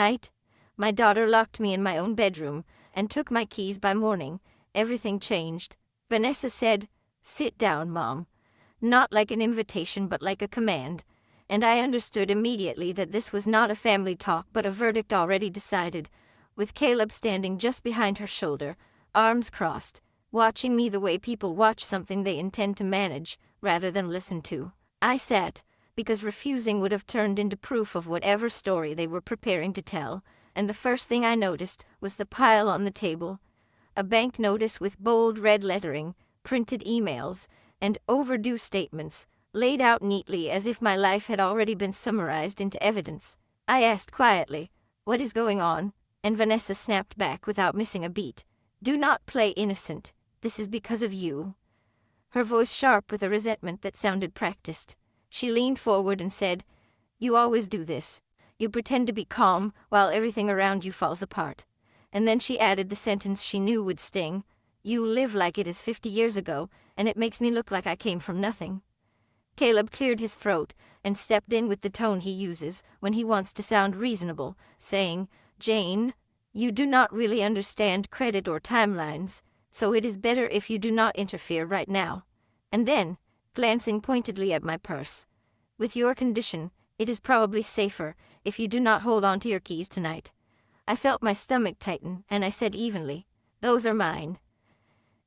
Tonight, my daughter locked me in my own bedroom and took my keys. By morning, everything changed. Vanessa said, "Sit down, Mom." Not like an invitation but like a command, and I understood immediately that this was not a family talk but a verdict already decided, with Caleb standing just behind her shoulder, arms crossed, watching me the way people watch something they intend to manage rather than listen to. I sat, because refusing would have turned into proof of whatever story they were preparing to tell, and the first thing I noticed was the pile on the table. A bank notice with bold red lettering, printed emails, and overdue statements, laid out neatly as if my life had already been summarized into evidence. I asked quietly, "What is going on?" And Vanessa snapped back without missing a beat. "Do not play innocent. This is because of you." Her voice sharp with a resentment that sounded practiced. She leaned forward and said, "You always do this. You pretend to be calm while everything around you falls apart." And then she added the sentence she knew would sting, "You live like it is 50 years ago, and it makes me look like I came from nothing." Caleb cleared his throat and stepped in with the tone he uses when he wants to sound reasonable, saying, "Jane, you do not really understand credit or timelines, so it is better if you do not interfere right now." And then, glancing pointedly at my purse, "With your condition, it is probably safer if you do not hold on to your keys tonight." I felt my stomach tighten, and I said evenly, "Those are mine."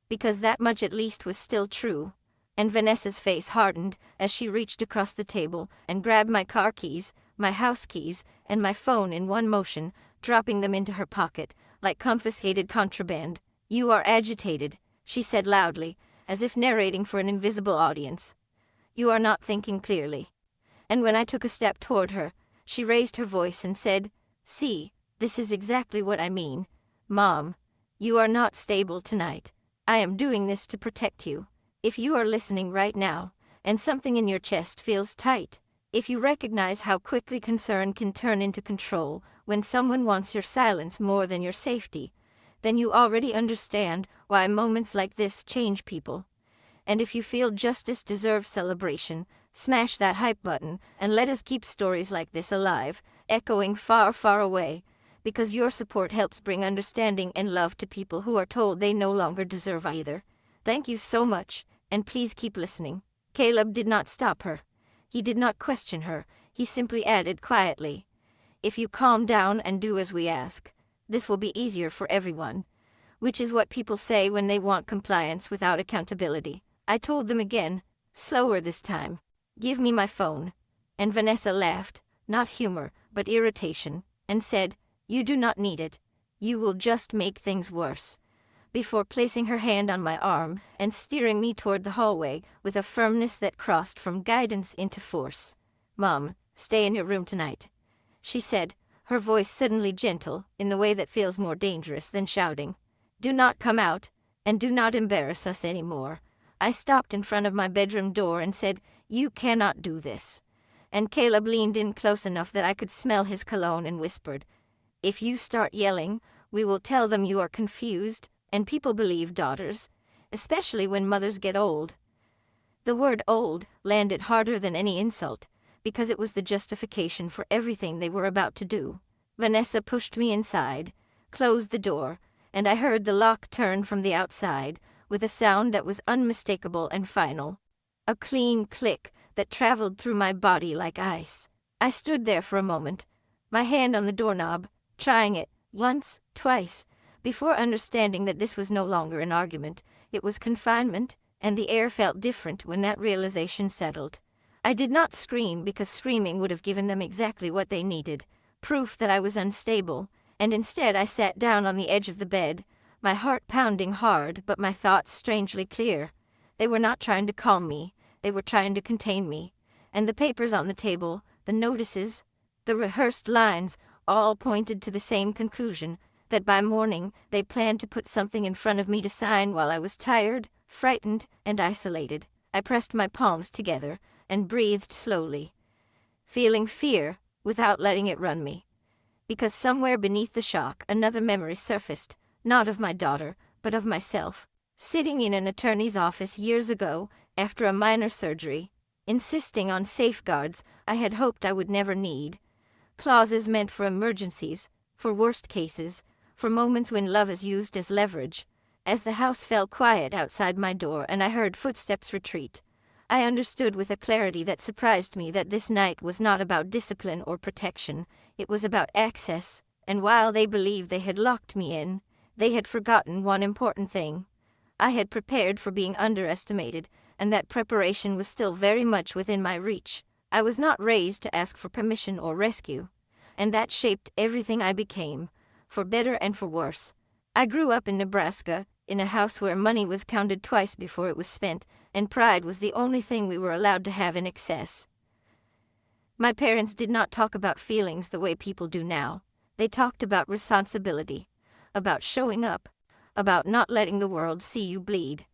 Because that much at least was still true, and Vanessa's face hardened as she reached across the table and grabbed my car keys, my house keys, and my phone in one motion, dropping them into her pocket, like confiscated contraband. "You are agitated," she said loudly, as if narrating for an invisible audience. "You are not thinking clearly." And when I took a step toward her, she raised her voice and said, "See, this is exactly what I mean. Mom, you are not stable tonight. I am doing this to protect you. If you are listening right now, and something in your chest feels tight, if you recognize how quickly concern can turn into control when someone wants your silence more than your safety, then you already understand why moments like this change people. And if you feel justice deserves celebration, smash that hype button and let us keep stories like this alive, echoing far, far away, because your support helps bring understanding and love to people who are told they no longer deserve either. Thank you so much, and please keep listening." Caleb did not stop her. He did not question her. He simply added quietly, "If you calm down and do as we ask, this will be easier for everyone," which is what people say when they want compliance without accountability. I told them again, slower this time, "Give me my phone." And Vanessa laughed, not humor, but irritation, and said, "You do not need it. You will just make things worse," before placing her hand on my arm and steering me toward the hallway with a firmness that crossed from guidance into force. "Mom, stay in your room tonight," she said, her voice suddenly gentle in the way that feels more dangerous than shouting. "Do not come out, and do not embarrass us anymore." I stopped in front of my bedroom door and said, "You cannot do this." And Caleb leaned in close enough that I could smell his cologne and whispered, "If you start yelling, we will tell them you are confused, and people believe daughters, especially when mothers get old." The word old landed harder than any insult, because it was the justification for everything they were about to do. Vanessa pushed me inside, closed the door, and I heard the lock turn from the outside, with a sound that was unmistakable and final. A clean click that traveled through my body like ice. I stood there for a moment, my hand on the doorknob, trying it, once, twice, before understanding that this was no longer an argument, it was confinement, and the air felt different when that realization settled. I did not scream because screaming would have given them exactly what they needed, proof that I was unstable, and instead I sat down on the edge of the bed, my heart pounding hard but my thoughts strangely clear. They were not trying to calm me, they were trying to contain me, and the papers on the table, the notices, the rehearsed lines, all pointed to the same conclusion, that by morning they planned to put something in front of me to sign while I was tired, frightened, and isolated. I pressed my palms together and breathed slowly, feeling fear without letting it run me. Because somewhere beneath the shock another memory surfaced, not of my daughter, but of myself, sitting in an attorney's office years ago after a minor surgery, insisting on safeguards I had hoped I would never need, Clauses meant for emergencies, for worst cases, for moments when love is used as leverage. As the house fell quiet outside my door and I heard footsteps retreat, I understood with a clarity that surprised me that this night was not about discipline or protection, it was about access, and while they believed they had locked me in, they had forgotten one important thing. I had prepared for being underestimated, and that preparation was still very much within my reach. I was not raised to ask for permission or rescue, and that shaped everything I became, for better and for worse. I grew up in Nebraska, in a house where money was counted twice before it was spent, and pride was the only thing we were allowed to have in excess. My parents did not talk about feelings the way people do now. They talked about responsibility, about showing up, about not letting the world see you bleed.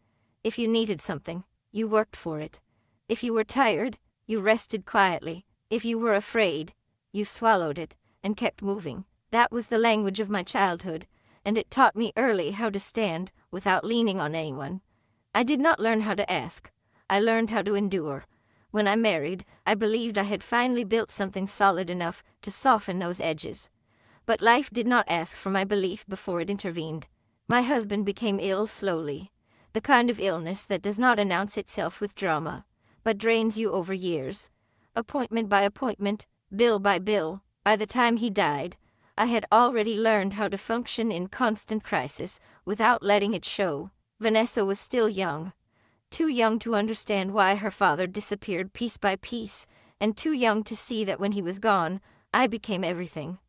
If you needed something, you worked for it. If you were tired, you rested quietly. If you were afraid, you swallowed it and kept moving. That was the language of my childhood, and it taught me early how to stand without leaning on anyone. I did not learn how to ask. I learned how to endure. When I married, I believed I had finally built something solid enough to soften those edges. But life did not ask for my belief before it intervened. My husband became ill slowly, the kind of illness that does not announce itself with drama, but drains you over years. Appointment by appointment, bill by bill. By the time he died, I had already learned how to function in constant crisis without letting it show. Vanessa was still young, too young to understand why her father disappeared piece by piece, and too young to see that when he was gone, I became everything.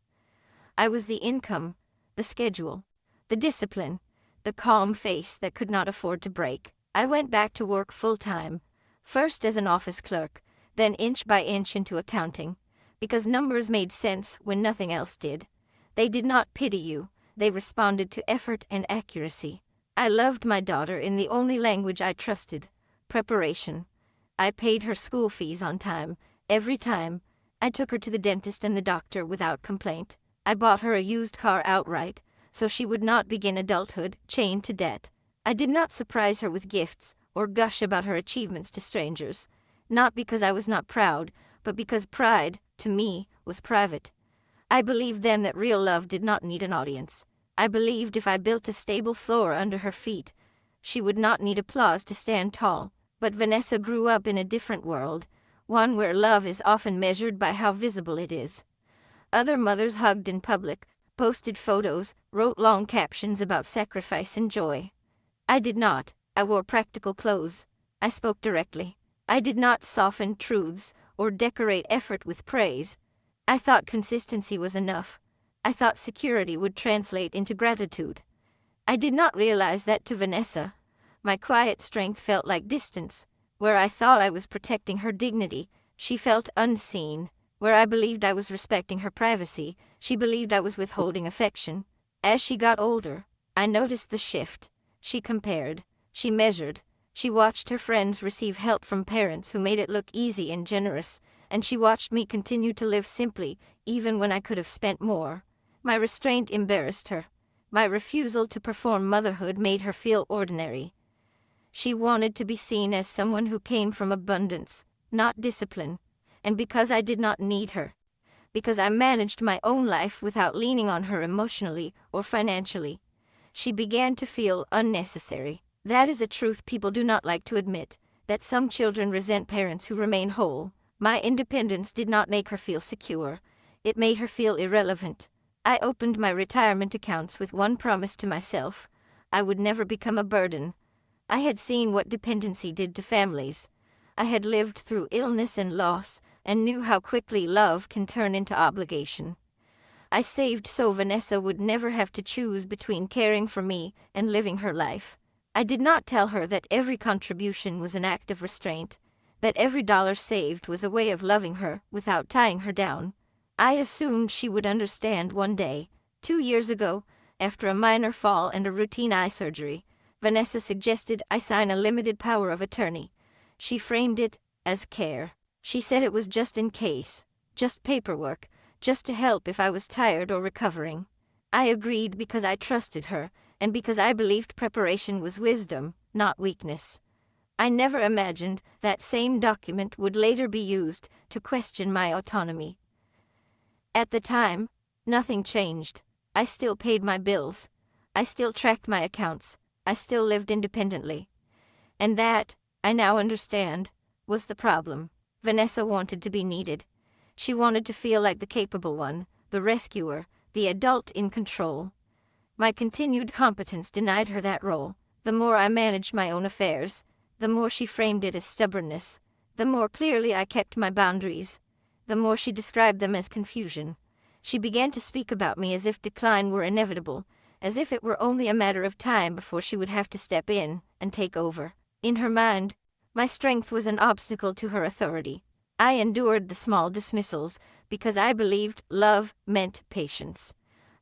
I was the income, the schedule, the discipline, the calm face that could not afford to break. I went back to work full-time, first as an office clerk, then inch by inch into accounting, because numbers made sense when nothing else did. They did not pity you, they responded to effort and accuracy. I loved my daughter in the only language I trusted, preparation. I paid her school fees on time, every time. I took her to the dentist and the doctor without complaint. I bought her a used car outright, so she would not begin adulthood chained to debt. I did not surprise her with gifts or gush about her achievements to strangers, not because I was not proud, but because pride, to me, was private. I believed then that real love did not need an audience. I believed if I built a stable floor under her feet, she would not need applause to stand tall. But Vanessa grew up in a different world, one where love is often measured by how visible it is. Other mothers hugged in public, posted photos, wrote long captions about sacrifice and joy. I did not. I wore practical clothes. I spoke directly. I did not soften truths or decorate effort with praise. I thought consistency was enough. I thought security would translate into gratitude. I did not realize that to Vanessa, my quiet strength felt like distance. Where I thought I was protecting her dignity, she felt unseen. Where I believed I was respecting her privacy, she believed I was withholding affection. As she got older, I noticed the shift. She compared. She measured. She watched her friends receive help from parents who made it look easy and generous, and she watched me continue to live simply, even when I could have spent more. My restraint embarrassed her. My refusal to perform motherhood made her feel ordinary. She wanted to be seen as someone who came from abundance, not discipline. And because I did not need her, because I managed my own life without leaning on her emotionally or financially, she began to feel unnecessary. That is a truth people do not like to admit, that some children resent parents who remain whole. My independence did not make her feel secure. It made her feel irrelevant. I opened my retirement accounts with one promise to myself: I would never become a burden. I had seen what dependency did to families. I had lived through illness and loss, and knew how quickly love can turn into obligation. I saved so Vanessa would never have to choose between caring for me and living her life. I did not tell her that every contribution was an act of restraint, that every dollar saved was a way of loving her without tying her down. I assumed she would understand one day. 2 years ago, after a minor fall and a routine eye surgery, Vanessa suggested I sign a limited power of attorney. She framed it as care. She said it was just in case, just paperwork, just to help if I was tired or recovering. I agreed because I trusted her, and because I believed preparation was wisdom, not weakness. I never imagined that same document would later be used to question my autonomy. At the time, nothing changed. I still paid my bills. I still tracked my accounts. I still lived independently. And that, I now understand, was the problem. Vanessa wanted to be needed. She wanted to feel like the capable one, the rescuer, the adult in control. My continued competence denied her that role. The more I managed my own affairs, the more she framed it as stubbornness. The more clearly I kept my boundaries, the more she described them as confusion. She began to speak about me as if decline were inevitable, as if it were only a matter of time before she would have to step in and take over. In her mind, my strength was an obstacle to her authority. I endured the small dismissals because I believed love meant patience.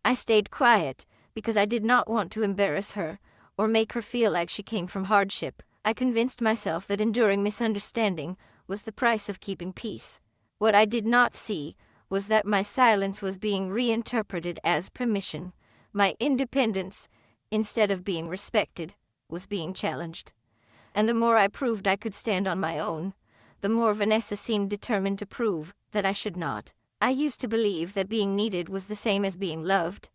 I stayed quiet because I did not want to embarrass her or make her feel like she came from hardship. I convinced myself that enduring misunderstanding was the price of keeping peace. What I did not see was that my silence was being reinterpreted as permission. My independence, instead of being respected, was being challenged. And the more I proved I could stand on my own, the more Vanessa seemed determined to prove that I should not. I used to believe that being needed was the same as being loved,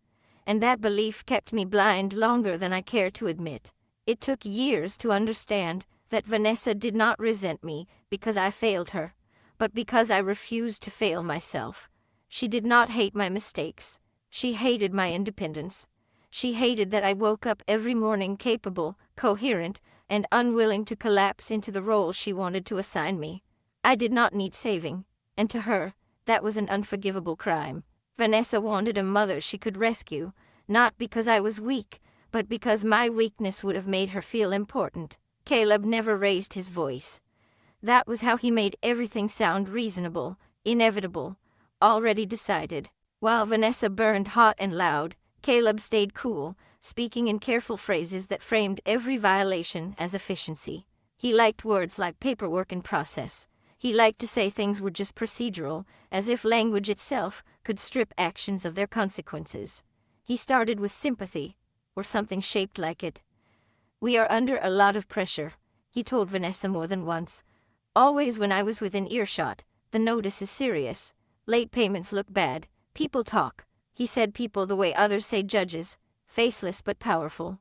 and that belief kept me blind longer than I care to admit. It took years to understand that Vanessa did not resent me because I failed her, but because I refused to fail myself. She did not hate my mistakes. She hated my independence. She hated that I woke up every morning capable, coherent, and unwilling to collapse into the role she wanted to assign me. I did not need saving, and to her, that was an unforgivable crime. Vanessa wanted a mother she could rescue, not because I was weak, but because my weakness would have made her feel important. Caleb never raised his voice. That was how he made everything sound reasonable, inevitable, already decided. While Vanessa burned hot and loud, Caleb stayed cool, speaking in careful phrases that framed every violation as efficiency. He liked words like paperwork and process. He liked to say things were just procedural, as if language itself could strip actions of their consequences. He started with sympathy, or something shaped like it. "We are under a lot of pressure," he told Vanessa more than once. "Always when I was within earshot, the notice is serious. Late payments look bad. People talk." He said people the way others say judges, faceless but powerful.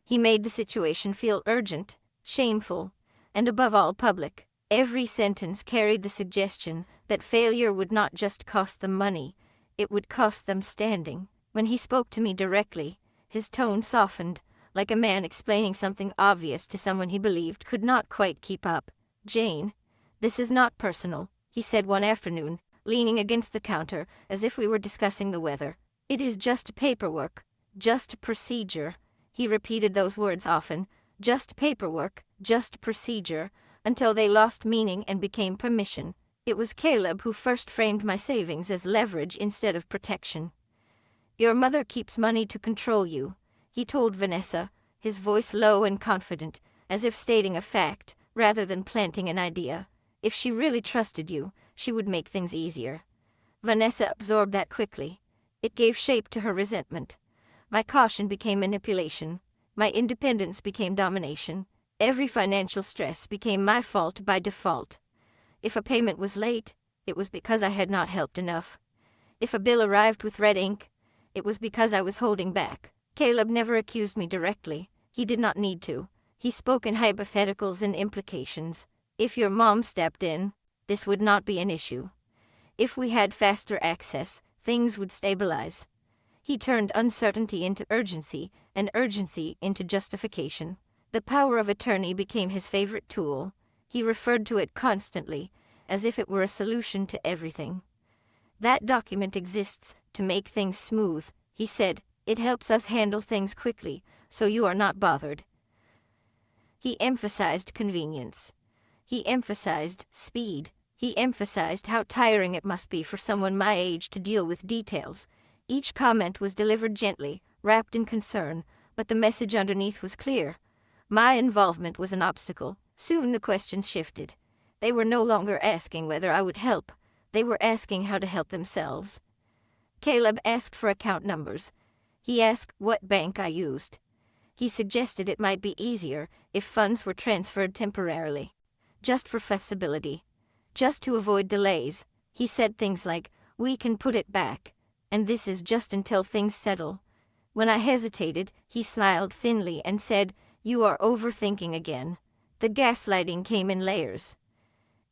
He made the situation feel urgent, shameful, and above all public. Every sentence carried the suggestion that failure would not just cost them money, it would cost them standing. When he spoke to me directly, his tone softened, like a man explaining something obvious to someone he believed could not quite keep up. "Jane, this is not personal," he said one afternoon, leaning against the counter as if we were discussing the weather. "It is just paperwork, just procedure." He repeated those words often, just paperwork, just procedure, until they lost meaning and became permission. It was Caleb who first framed my savings as leverage instead of protection. "Your mother keeps money to control you," he told Vanessa, his voice low and confident, as if stating a fact rather than planting an idea. "If she really trusted you, she would make things easier." Vanessa absorbed that quickly. It gave shape to her resentment. My caution became manipulation. My independence became domination. Every financial stress became my fault by default. If a payment was late, it was because I had not helped enough. If a bill arrived with red ink, it was because I was holding back. Caleb never accused me directly. He did not need to. He spoke in hypotheticals and implications. "If your mom stepped in, this would not be an issue. If we had faster access, things would stabilize." He turned uncertainty into urgency, and urgency into justification. The power of attorney became his favorite tool. He referred to it constantly, as if it were a solution to everything. "That document exists to make things smooth," he said. "It helps us handle things quickly, so you are not bothered." He emphasized convenience. He emphasized speed. He emphasized how tiring it must be for someone my age to deal with details. Each comment was delivered gently, wrapped in concern, but the message underneath was clear. My involvement was an obstacle. Soon the questions shifted. They were no longer asking whether I would help. They were asking how to help themselves. Caleb asked for account numbers. He asked what bank I used. He suggested it might be easier if funds were transferred temporarily, just for flexibility, just to avoid delays. He said things like, We can put it back. And this is just until things settle. When I hesitated, he smiled thinly and said, "You are overthinking again." The gaslighting came in layers.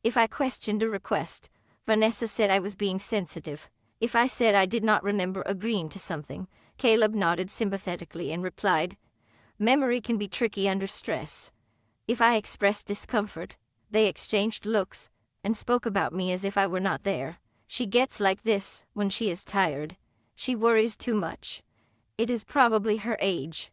If I questioned a request, Vanessa said I was being sensitive. If I said I did not remember agreeing to something, Caleb nodded sympathetically and replied, "Memory can be tricky under stress." If I expressed discomfort, they exchanged looks and spoke about me as if I were not there. She gets like this when she is tired. She worries too much. It is probably her age.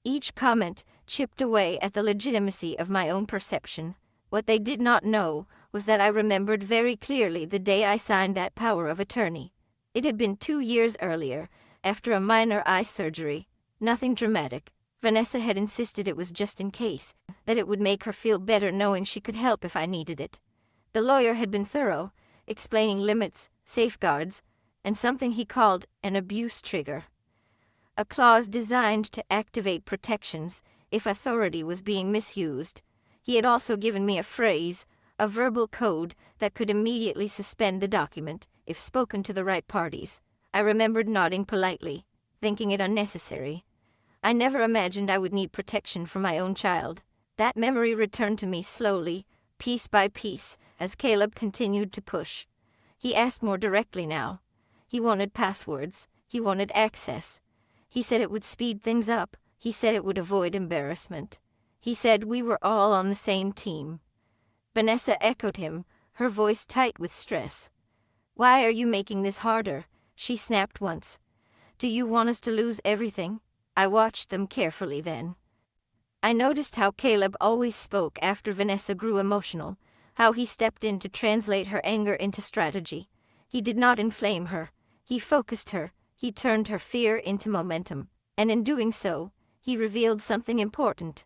Each comment chipped away at the legitimacy of my own perception. What they did not know was that I remembered very clearly the day I signed that power of attorney. It had been 2 years earlier, after a minor eye surgery. Nothing dramatic. Vanessa had insisted it was just in case, that it would make her feel better knowing she could help if I needed it. The lawyer had been thorough, explaining limits, safeguards, and something he called an abuse trigger. A clause designed to activate protections if authority was being misused. He had also given me a phrase, a verbal code that could immediately suspend the document if spoken to the right parties. I remembered nodding politely, thinking it unnecessary. I never imagined I would need protection from my own child. That memory returned to me slowly, piece by piece, as Caleb continued to push. He asked more directly now. He wanted passwords. He wanted access. He said it would speed things up. He said it would avoid embarrassment. He said we were all on the same team. Vanessa echoed him, her voice tight with stress. "Why are you making this harder?" she snapped once. "Do you want us to lose everything?" I watched them carefully then. I noticed how Caleb always spoke after Vanessa grew emotional, how he stepped in to translate her anger into strategy. He did not inflame her. He focused her. He turned her fear into momentum. And in doing so, he revealed something important.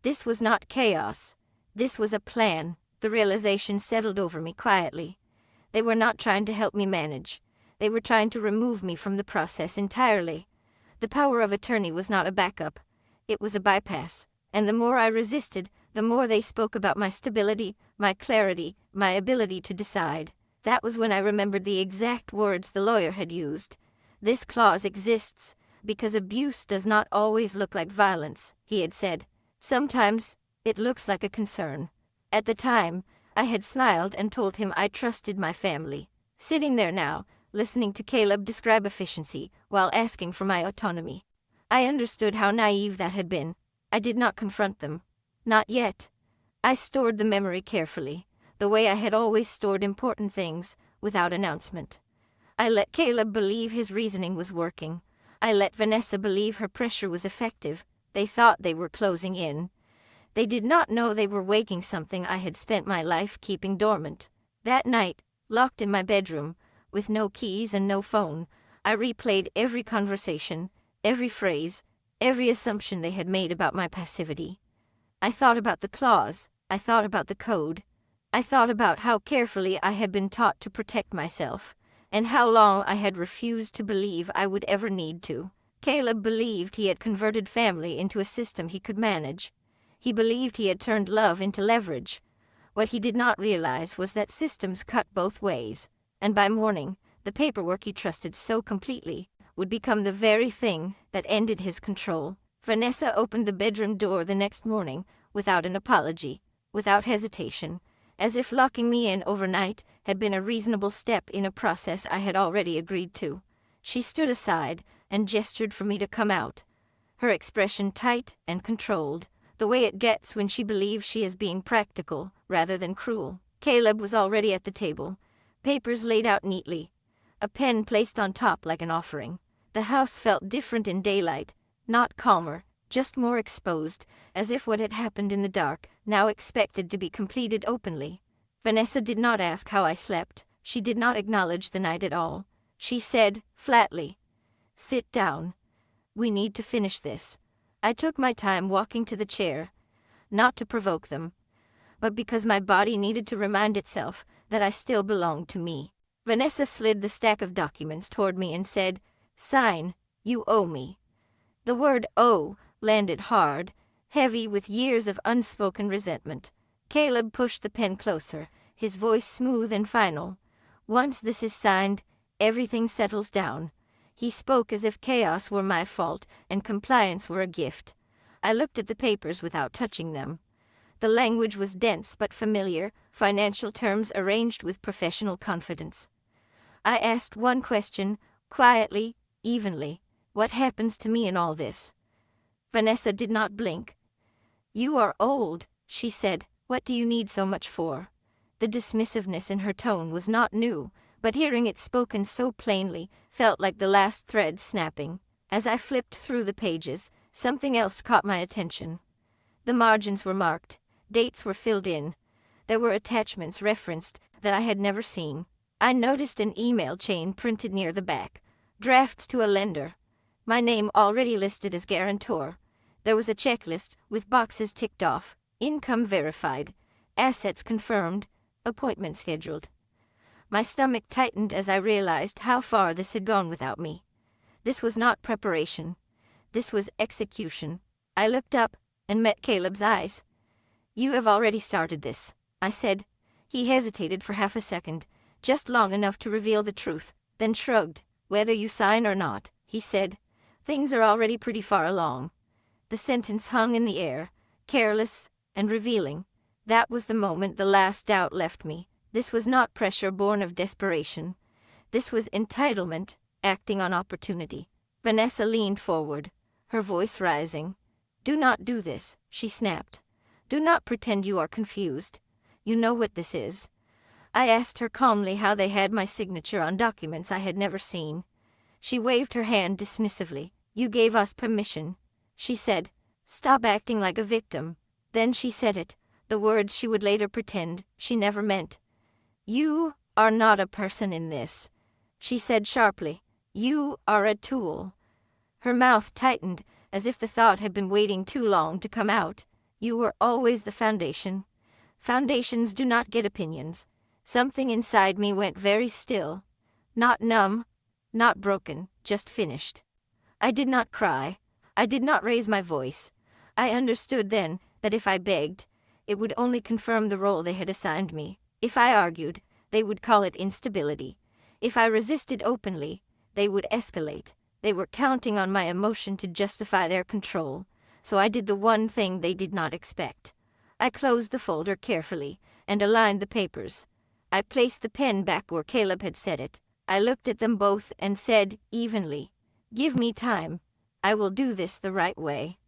This was not chaos. This was a plan. The realization settled over me quietly. They were not trying to help me manage. They were trying to remove me from the process entirely. The power of attorney was not a backup. It was a bypass. And the more I resisted, the more they spoke about my stability, my clarity, my ability to decide. That was when I remembered the exact words the lawyer had used. "This clause exists because abuse does not always look like violence," he had said. "Sometimes it looks like a concern." At the time, I had smiled and told him I trusted my family. Sitting there now, listening to Caleb describe efficiency while asking for my autonomy, I understood how naive that had been. I did not confront them. Not yet. I stored the memory carefully, the way I had always stored important things, without announcement. I let Caleb believe his reasoning was working. I let Vanessa believe her pressure was effective. They thought they were closing in. They did not know they were waking something I had spent my life keeping dormant. That night, locked in my bedroom, with no keys and no phone, I replayed every conversation, every phrase, every assumption they had made about my passivity. I thought about the clause. I thought about the code. I thought about how carefully I had been taught to protect myself, and how long I had refused to believe I would ever need to. Caleb believed he had converted family into a system he could manage. He believed he had turned love into leverage. What he did not realize was that systems cut both ways, and by morning, the paperwork he trusted so completely would become the very thing that ended his control. Vanessa opened the bedroom door the next morning without an apology, without hesitation, as if locking me in overnight had been a reasonable step in a process I had already agreed to. She stood aside and gestured for me to come out, her expression tight and controlled, the way it gets when she believes she is being practical rather than cruel. Caleb was already at the table, papers laid out neatly, a pen placed on top like an offering. The house felt different in daylight, not calmer, just more exposed, as if what had happened in the dark now expected to be completed openly. Vanessa did not ask how I slept. She did not acknowledge the night at all. She said, flatly, "Sit down. We need to finish this." I took my time walking to the chair, not to provoke them, but because my body needed to remind itself that I still belonged to me. Vanessa slid the stack of documents toward me and said, "Sign, you owe me." The word owe landed hard, heavy with years of unspoken resentment. Caleb pushed the pen closer, his voice smooth and final. "Once this is signed, Everything settles down. He spoke as if chaos were my fault and compliance were a gift. I looked at the papers without touching them. The language was dense but familiar, financial terms arranged with professional confidence. I asked one question, quietly, evenly. What happens to me in all this? Vanessa did not blink. You are old, she said. What do you need so much for? The dismissiveness in her tone was not new, but hearing it spoken so plainly felt like the last thread snapping. As I flipped through the pages, something else caught my attention. The margins were marked, dates were filled in. There were attachments referenced that I had never seen. I noticed an email chain printed near the back. Drafts to a lender. My name already listed as guarantor. There was a checklist with boxes ticked off. Income verified. Assets confirmed. Appointment scheduled. My stomach tightened as I realized how far this had gone without me. This was not preparation. This was execution. I looked up and met Caleb's eyes. You have already started this, I said. He hesitated for half a second, just long enough to reveal the truth, then shrugged. Whether you sign or not, he said. Things are already pretty far along. The sentence hung in the air, careless and revealing. That was the moment the last doubt left me. This was not pressure born of desperation. This was entitlement, acting on opportunity. Vanessa leaned forward, her voice rising. Do not do this, she snapped. Do not pretend you are confused. You know what this is. I asked her calmly how they had my signature on documents I had never seen. She waved her hand dismissively. You gave us permission, she said. Stop acting like a victim. Then she said it, the words she would later pretend she never meant. You are not a person in this, she said sharply. You are a tool. Her mouth tightened as if the thought had been waiting too long to come out. You were always the foundation. Foundations do not get opinions. Something inside me went very still. Not numb, not broken, just finished. I did not cry. I did not raise my voice. I understood then that if I begged, it would only confirm the role they had assigned me. If I argued, they would call it instability. If I resisted openly, they would escalate. They were counting on my emotion to justify their control, so I did the one thing they did not expect. I closed the folder carefully and aligned the papers. I placed the pen back where Caleb had set it. I looked at them both and said evenly, Give me time. I will do this the right way.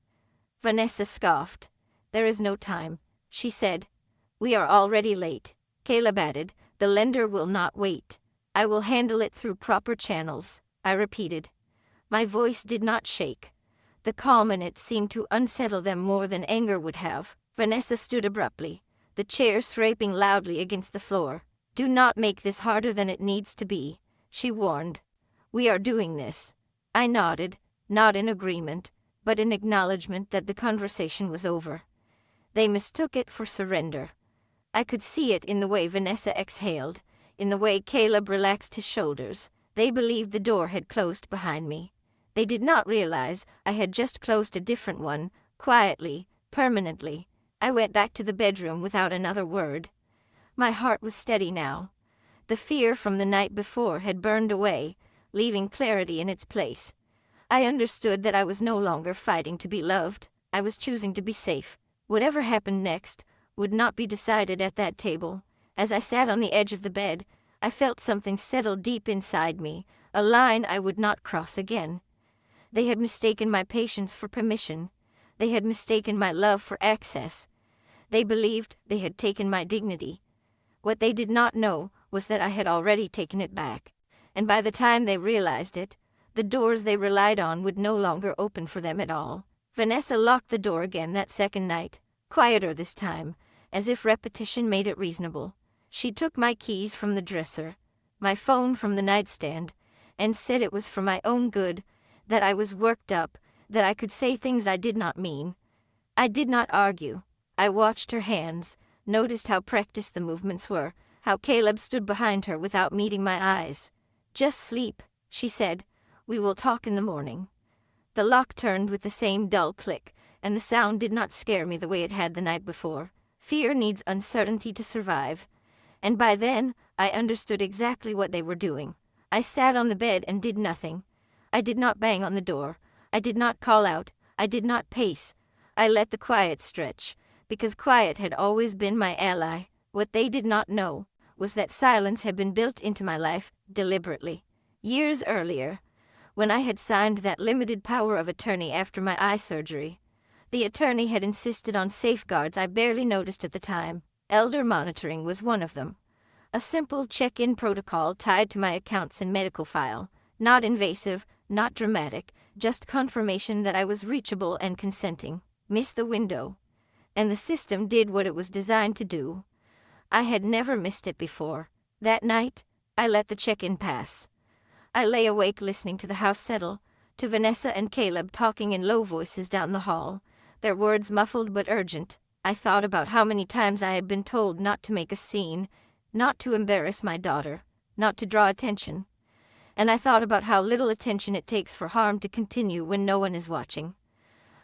Vanessa scoffed. There is no time, she said. We are already late. Caleb added, The lender will not wait. I will handle it through proper channels, I repeated. My voice did not shake. The calm in it seemed to unsettle them more than anger would have. Vanessa stood abruptly, the chair scraping loudly against the floor. Do not make this harder than it needs to be, she warned. We are doing this. I nodded, not in agreement, but in acknowledgement that the conversation was over. They mistook it for surrender. I could see it in the way Vanessa exhaled, in the way Caleb relaxed his shoulders. They believed the door had closed behind me. They did not realize I had just closed a different one, quietly, permanently. I went back to the bedroom without another word. My heart was steady now. The fear from the night before had burned away, leaving clarity in its place. I understood that I was no longer fighting to be loved. I was choosing to be safe. Whatever happened next would not be decided at that table. As I sat on the edge of the bed, I felt something settle deep inside me, a line I would not cross again. They had mistaken my patience for permission. They had mistaken my love for access. They believed they had taken my dignity. What they did not know was that I had already taken it back. And by the time they realized it, the doors they relied on would no longer open for them at all. Vanessa locked the door again that second night, quieter this time, as if repetition made it reasonable. She took my keys from the dresser, my phone from the nightstand, and said it was for my own good, that I was worked up, that I could say things I did not mean. I did not argue. I watched her hands, noticed how practiced the movements were, how Caleb stood behind her without meeting my eyes. Just sleep, she said. We will talk in the morning. The lock turned with the same dull click, and the sound did not scare me the way it had the night before. Fear needs uncertainty to survive. And by then, I understood exactly what they were doing. I sat on the bed and did nothing. I did not bang on the door. I did not call out. I did not pace. I let the quiet stretch, because quiet had always been my ally. What they did not know was that silence had been built into my life deliberately. Years earlier, when I had signed that limited power of attorney after my eye surgery, the attorney had insisted on safeguards I barely noticed at the time. Elder monitoring was one of them. A simple check-in protocol tied to my accounts and medical file. Not invasive, not dramatic, just confirmation that I was reachable and consenting. Miss the window. And the system did what it was designed to do. I had never missed it before. That night, I let the check-in pass. I lay awake listening to the house settle, to Vanessa and Caleb talking in low voices down the hall, their words muffled but urgent. I thought about how many times I had been told not to make a scene, not to embarrass my daughter, not to draw attention. And I thought about how little attention it takes for harm to continue when no one is watching.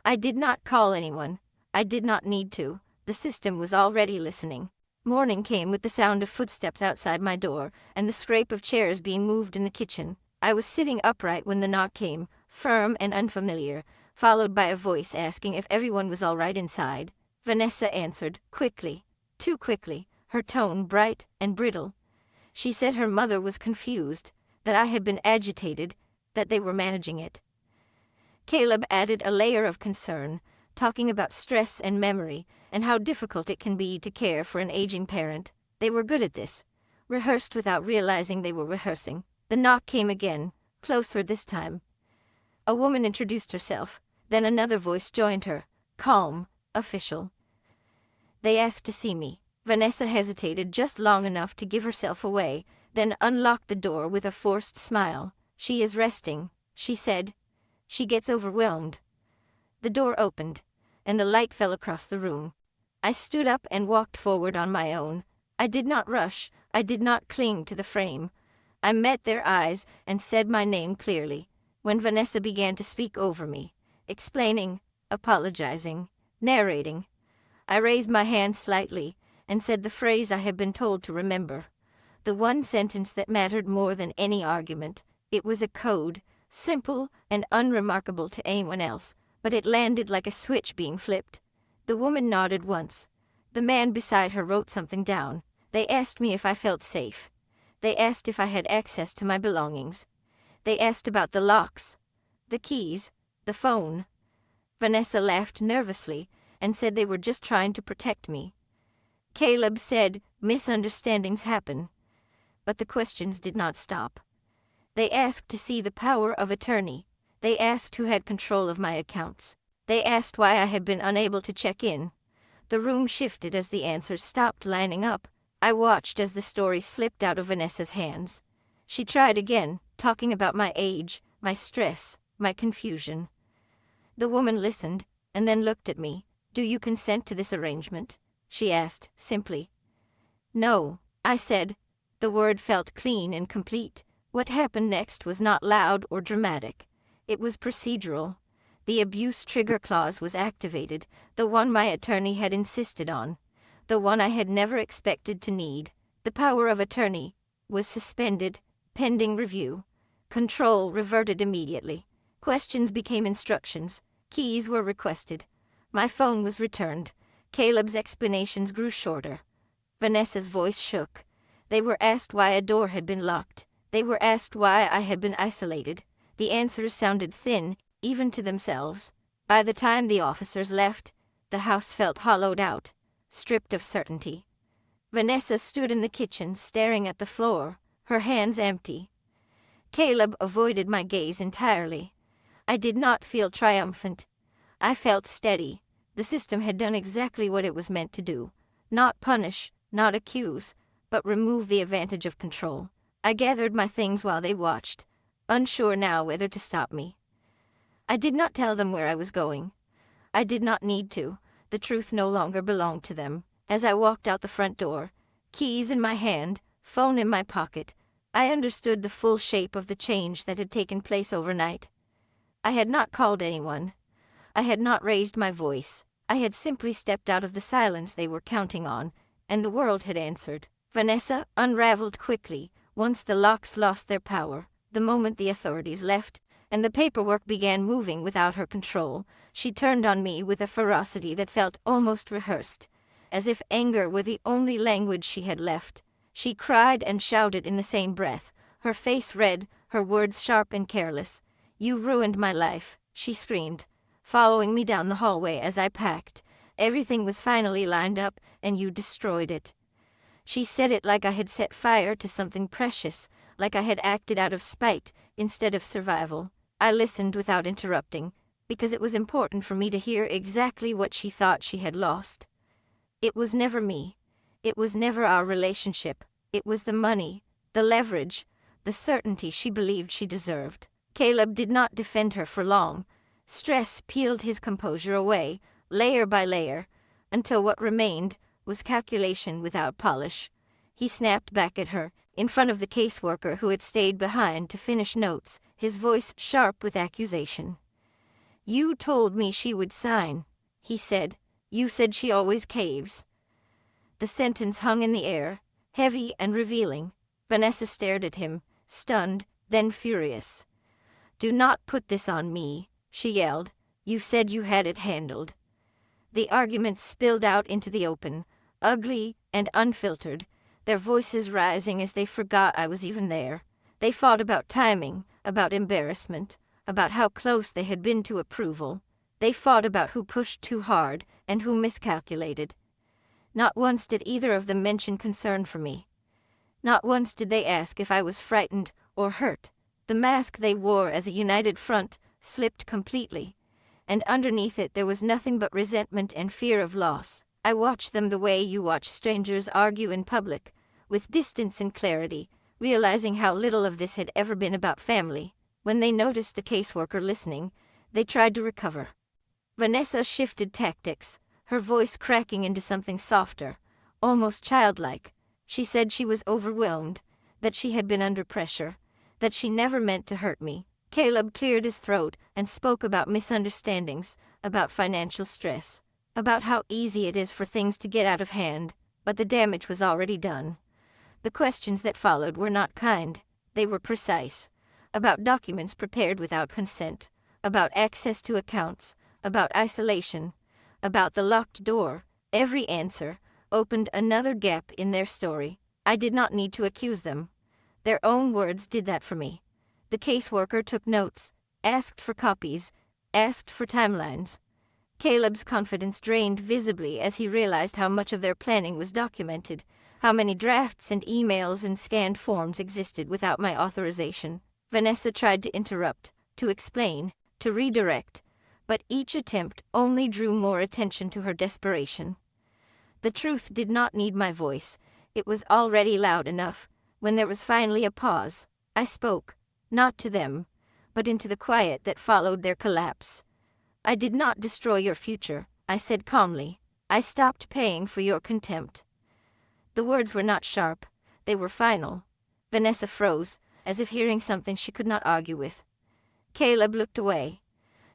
I did not call anyone. I did not need to. The system was already listening. Morning came with the sound of footsteps outside my door and the scrape of chairs being moved in the kitchen. I was sitting upright when the knock came, firm and unfamiliar, followed by a voice asking if everyone was all right inside. Vanessa answered, quickly, too quickly, her tone bright and brittle. She said her mother was confused, that I had been agitated, that they were managing it. Caleb added a layer of concern, talking about stress and memory, and how difficult it can be to care for an aging parent. They were good at this, rehearsed without realizing they were rehearsing. The knock came again, closer this time. A woman introduced herself, then another voice joined her, calm, official. They asked to see me. Vanessa hesitated just long enough to give herself away, then unlocked the door with a forced smile. She is resting, she said. She gets overwhelmed. The door opened, and the light fell across the room. I stood up and walked forward on my own. I did not rush. I did not cling to the frame. I met their eyes and said my name clearly. When Vanessa began to speak over me, explaining, apologizing, narrating, I raised my hand slightly and said the phrase I had been told to remember. The one sentence that mattered more than any argument. It was a code, simple and unremarkable to anyone else, but it landed like a switch being flipped. The woman nodded once. The man beside her wrote something down. They asked me if I felt safe. They asked if I had access to my belongings. They asked about the locks, the keys, the phone. Vanessa laughed nervously and said they were just trying to protect me. Caleb said misunderstandings happen, but the questions did not stop. They asked to see the power of attorney. They asked who had control of my accounts. They asked why I had been unable to check in. The room shifted as the answers stopped lining up. I watched as the story slipped out of Vanessa's hands. She tried again, talking about my age, my stress, my confusion. The woman listened, and then looked at me. Do you consent to this arrangement? She asked, simply. No, I said. The word felt clean and complete. What happened next was not loud or dramatic. It was procedural. The abuse trigger clause was activated, the one my attorney had insisted on, the one I had never expected to need. The power of attorney was suspended, pending review. Control reverted immediately. Questions became instructions. Keys were requested. My phone was returned. Caleb's explanations grew shorter. Vanessa's voice shook. They were asked why a door had been locked. They were asked why I had been isolated. The answers sounded thin, even to themselves. By the time the officers left, the house felt hollowed out, stripped of certainty. Vanessa stood in the kitchen staring at the floor, her hands empty. Caleb avoided my gaze entirely. I did not feel triumphant. I felt steady. The system had done exactly what it was meant to do. Not punish, not accuse, but remove the advantage of control. I gathered my things while they watched, unsure now whether to stop me. I did not tell them where I was going. I did not need to. The truth no longer belonged to them. As I walked out the front door, keys in my hand, phone in my pocket, I understood the full shape of the change that had taken place overnight. I had not called anyone. I had not raised my voice. I had simply stepped out of the silence they were counting on, and the world had answered. Vanessa unraveled quickly, once the locks lost their power, the moment the authorities left, and the paperwork began moving without her control, she turned on me with a ferocity that felt almost rehearsed, as if anger were the only language she had left. She cried and shouted in the same breath, her face red, her words sharp and careless. "You ruined my life," she screamed, following me down the hallway as I packed. "Everything was finally lined up, and you destroyed it." She said it like I had set fire to something precious, like I had acted out of spite instead of survival. I listened without interrupting, because it was important for me to hear exactly what she thought she had lost. It was never me. It was never our relationship. It was the money, the leverage, the certainty she believed she deserved. Caleb did not defend her for long. Stress peeled his composure away, layer by layer, until what remained was calculation without polish. He snapped back at her, in front of the caseworker who had stayed behind to finish notes, his voice sharp with accusation. "You told me she would sign," he said. "You said she always caves." The sentence hung in the air, heavy and revealing. Vanessa stared at him, stunned, then furious. "Do not put this on me," she yelled. "You said you had it handled." The arguments spilled out into the open, ugly and unfiltered, their voices rising as they forgot I was even there. They fought about timing, about embarrassment, about how close they had been to approval. They fought about who pushed too hard and who miscalculated. Not once did either of them mention concern for me. Not once did they ask if I was frightened or hurt. The mask they wore as a united front slipped completely, and underneath it there was nothing but resentment and fear of loss. I watched them the way you watch strangers argue in public, with distance and clarity, realizing how little of this had ever been about family. When they noticed the caseworker listening, they tried to recover. Vanessa shifted tactics, her voice cracking into something softer, almost childlike. She said she was overwhelmed, that she had been under pressure, that she never meant to hurt me. Caleb cleared his throat and spoke about misunderstandings, about financial stress, about how easy it is for things to get out of hand, but the damage was already done. The questions that followed were not kind, they were precise, about documents prepared without consent, about access to accounts, about isolation, about the locked door. Every answer opened another gap in their story. I did not need to accuse them. Their own words did that for me. The caseworker took notes, asked for copies, asked for timelines. Caleb's confidence drained visibly as he realized how much of their planning was documented, how many drafts and emails and scanned forms existed without my authorization. Vanessa tried to interrupt, to explain, to redirect, but each attempt only drew more attention to her desperation. The truth did not need my voice. It was already loud enough. When there was finally a pause, I spoke, not to them, but into the quiet that followed their collapse. "I did not destroy your future," I said calmly. "I stopped paying for your contempt." The words were not sharp. They were final. Vanessa froze, as if hearing something she could not argue with. Caleb looked away.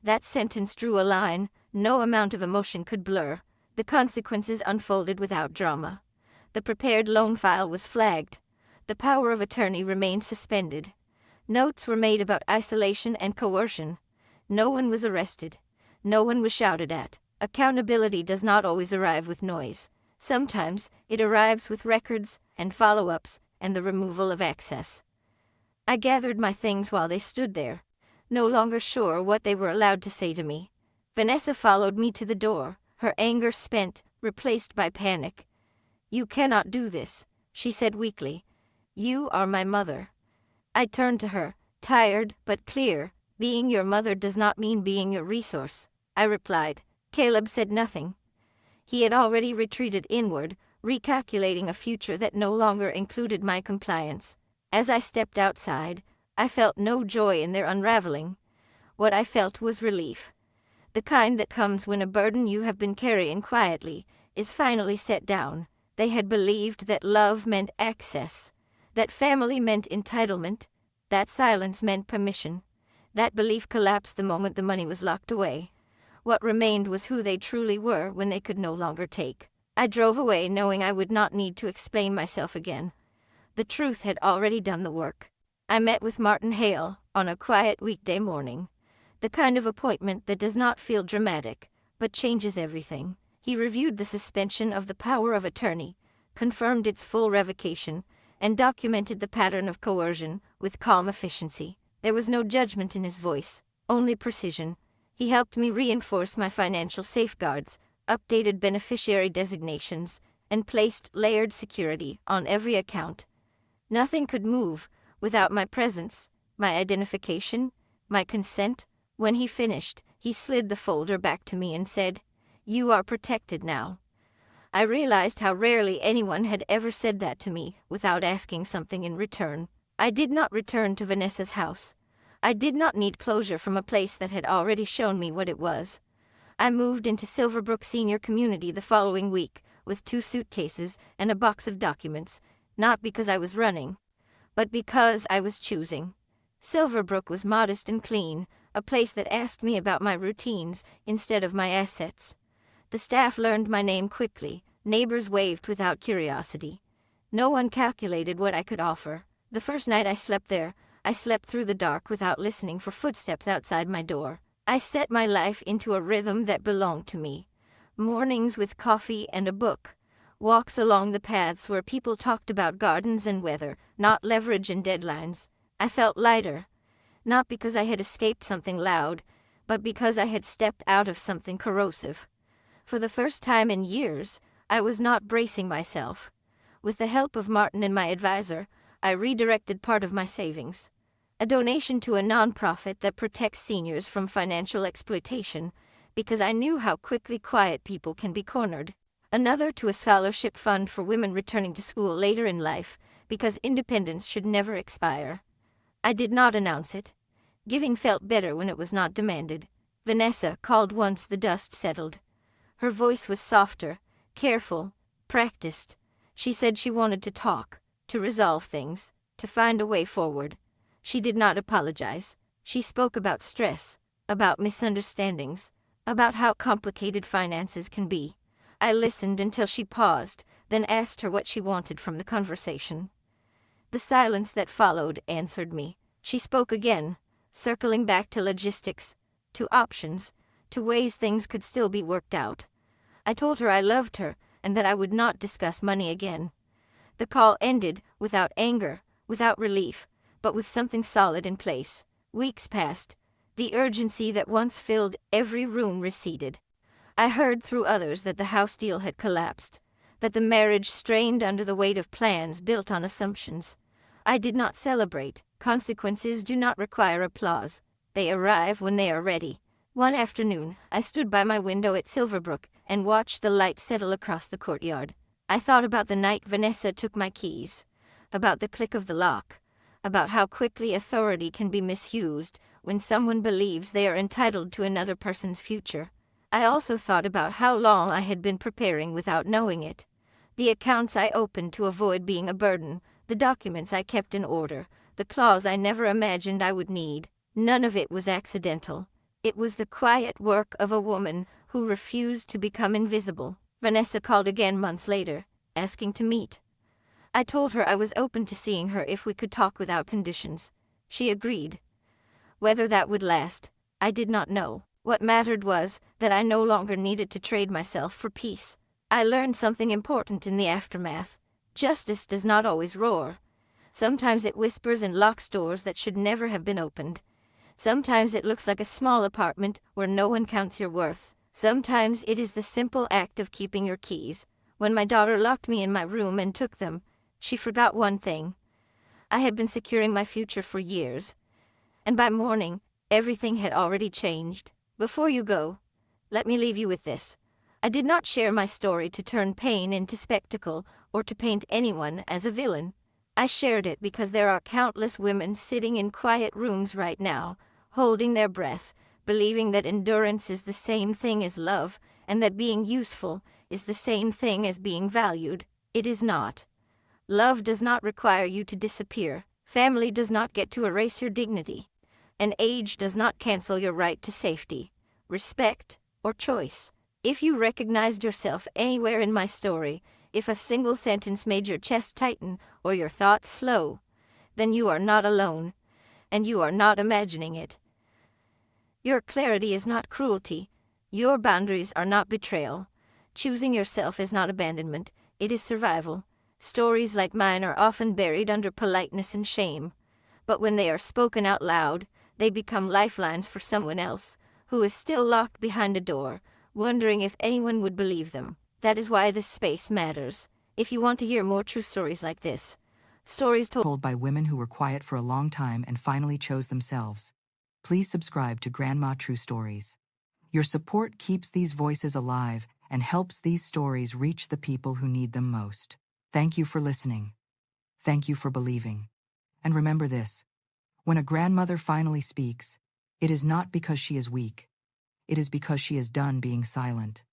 That sentence drew a line no amount of emotion could blur. The consequences unfolded without drama. The prepared loan file was flagged. The power of attorney remained suspended. Notes were made about isolation and coercion. No one was arrested. No one was shouted at. Accountability does not always arrive with noise. Sometimes it arrives with records and follow-ups and the removal of access. I gathered my things while they stood there, no longer sure what they were allowed to say to me. Vanessa followed me to the door, her anger spent, replaced by panic. "You cannot do this," she said weakly. "You are my mother." I turned to her, tired but clear. "Being your mother does not mean being your resource," I replied. Caleb said nothing. He had already retreated inward, recalculating a future that no longer included my compliance. As I stepped outside, I felt no joy in their unraveling. What I felt was relief. The kind that comes when a burden you have been carrying quietly is finally set down. They had believed that love meant access, that family meant entitlement, that silence meant permission. That belief collapsed the moment the money was locked away. What remained was who they truly were when they could no longer take. I drove away knowing I would not need to explain myself again. The truth had already done the work. I met with Martin Hale on a quiet weekday morning. The kind of appointment that does not feel dramatic, but changes everything. He reviewed the suspension of the power of attorney, confirmed its full revocation, and documented the pattern of coercion with calm efficiency. There was no judgment in his voice, only precision. He helped me reinforce my financial safeguards, updated beneficiary designations, and placed layered security on every account. Nothing could move without my presence, my identification, my consent. When he finished, he slid the folder back to me and said, "You are protected now." I realized how rarely anyone had ever said that to me without asking something in return. I did not return to Vanessa's house. I did not need closure from a place that had already shown me what it was. I moved into Silverbrook Senior Community the following week with 2 suitcases and a box of documents, not because I was running, but because I was choosing. Silverbrook was modest and clean, a place that asked me about my routines instead of my assets. The staff learned my name quickly, neighbors waved without curiosity. No one calculated what I could offer. The first night I slept there, I slept through the dark without listening for footsteps outside my door. I set my life into a rhythm that belonged to me. Mornings with coffee and a book. Walks along the paths where people talked about gardens and weather, not leverage and deadlines. I felt lighter, not because I had escaped something loud, but because I had stepped out of something corrosive. For the first time in years, I was not bracing myself. With the help of Martin and my advisor, I redirected part of my savings. A donation to a nonprofit that protects seniors from financial exploitation, because I knew how quickly quiet people can be cornered. Another to a scholarship fund for women returning to school later in life, because independence should never expire. I did not announce it. Giving felt better when it was not demanded. Vanessa called once the dust settled. Her voice was softer, careful, practiced. She said she wanted to talk, to resolve things, to find a way forward. She did not apologize. She spoke about stress, about misunderstandings, about how complicated finances can be. I listened until she paused, then asked her what she wanted from the conversation. The silence that followed answered me. She spoke again, circling back to logistics, to options, to ways things could still be worked out. I told her I loved her and that I would not discuss money again. The call ended without anger, without relief, but with something solid in place. Weeks passed. The urgency that once filled every room receded. I heard through others that the house deal had collapsed, that the marriage strained under the weight of plans built on assumptions. I did not celebrate. Consequences do not require applause. They arrive when they are ready. One afternoon, I stood by my window at Silverbrook and watched the light settle across the courtyard. I thought about the night Vanessa took my keys, about the click of the lock, about how quickly authority can be misused when someone believes they are entitled to another person's future. I also thought about how long I had been preparing without knowing it. The accounts I opened to avoid being a burden, the documents I kept in order, the clause I never imagined I would need. None of it was accidental. It was the quiet work of a woman who refused to become invisible. Vanessa called again months later, asking to meet. I told her I was open to seeing her if we could talk without conditions. She agreed. Whether that would last, I did not know. What mattered was that I no longer needed to trade myself for peace. I learned something important in the aftermath. Justice does not always roar. Sometimes it whispers and locks doors that should never have been opened. Sometimes it looks like a small apartment where no one counts your worth. Sometimes it is the simple act of keeping your keys. When my daughter locked me in my room and took them, she forgot one thing. I had been securing my future for years, and by morning, everything had already changed. Before you go, let me leave you with this. I did not share my story to turn pain into spectacle or to paint anyone as a villain. I shared it because there are countless women sitting in quiet rooms right now, holding their breath, believing that endurance is the same thing as love, and that being useful is the same thing as being valued. It is not. Love does not require you to disappear. Family does not get to erase your dignity. And age does not cancel your right to safety, respect, or choice. If you recognized yourself anywhere in my story, If a single sentence made your chest tighten or your thoughts slow, then you are not alone, and you are not imagining it. Your clarity is not cruelty. Your boundaries are not betrayal. Choosing yourself is not abandonment, it is survival. Stories like mine are often buried under politeness and shame, but when they are spoken out loud, they become lifelines for someone else, who is still locked behind a door, wondering if anyone would believe them. That is why this space matters. If you want to hear more true stories like this, stories told by women who were quiet for a long time and finally chose themselves, please subscribe to Grandma True Stories. Your support keeps these voices alive and helps these stories reach the people who need them most. Thank you for listening. Thank you for believing. And remember this: when a grandmother finally speaks, it is not because she is weak. It is because she is done being silent.